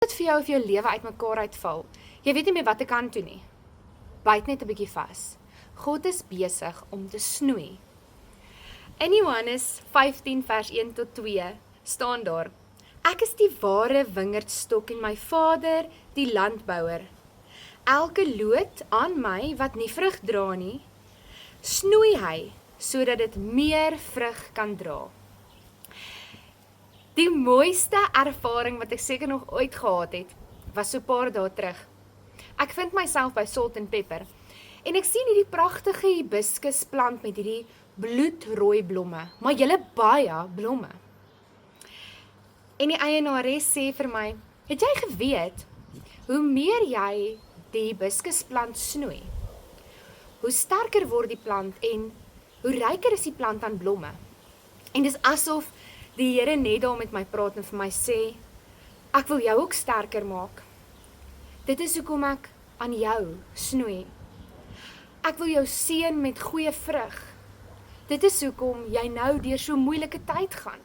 Dit vir jou of jou lewe uitmekaar uitval. Jy weet nie meer wat ek kan doen nie. Byt net 'n bietjie vas. God is besig om te snoei. In Johannes 15 vers 1 tot 2 staan daar: Ek is die ware wingerdstok en my Vader die landbouer. Elke loot aan my wat nie vrug dra nie, snoei hy sodat dit meer vrug kan dra. Die mooiste ervaring wat ek seker nog ooit gehad het, was so 'n paar dae terug. Ek vind myself by Salt and Pepper en ek sien hierdie pragtige hibiskusplant met hierdie bloedrooi blomme, maar julle baie blomme. En die eienares sê vir my, het jy geweet, hoe meer jy die hibiskusplant snoei, hoe sterker word die plant en hoe ryker is die plant aan blomme. En dis asof die Here net daar met my praat en vir my sê, ek wil jou ook sterker maak. Dit is hoekom ek aan jou snoei. Ek wil jou seën met goeie vrug. Dit is hoekom jy nou deur so moeilike tyd gaan.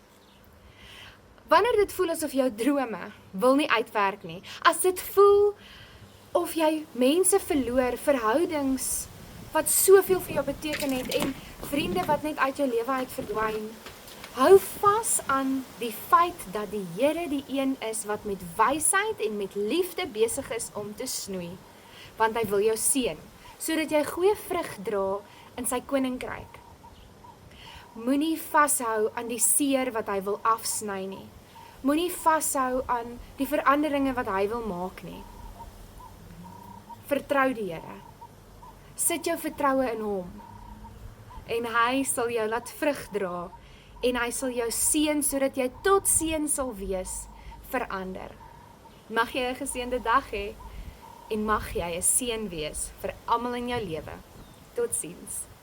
Wanneer dit voel asof jou drome wil nie uitwerk nie, as dit voel of jy mense verloor, verhoudings wat soveel vir jou beteken het en vriende wat net uit jou lewe uit verdwyn, hou vas aan die feit dat die Here die een is wat met wysheid en met liefde besig is om te snoei, want hy wil jou seën, sodat jy goeie vrug dra in sy koninkryk. Moenie vashou aan die seer wat hy wil afsny nie. Moenie vashou aan die veranderinge wat hy wil maak nie. Vertrou die Here. Sit jou vertroue in hom. En hy sal jou laat vrug dra en hy sal jou seën sodat jy tot seën sal wees vir ander. Mag jy 'n geseënde dag hê en mag jy 'n seën wees vir almal in jou lewe. Totsiens.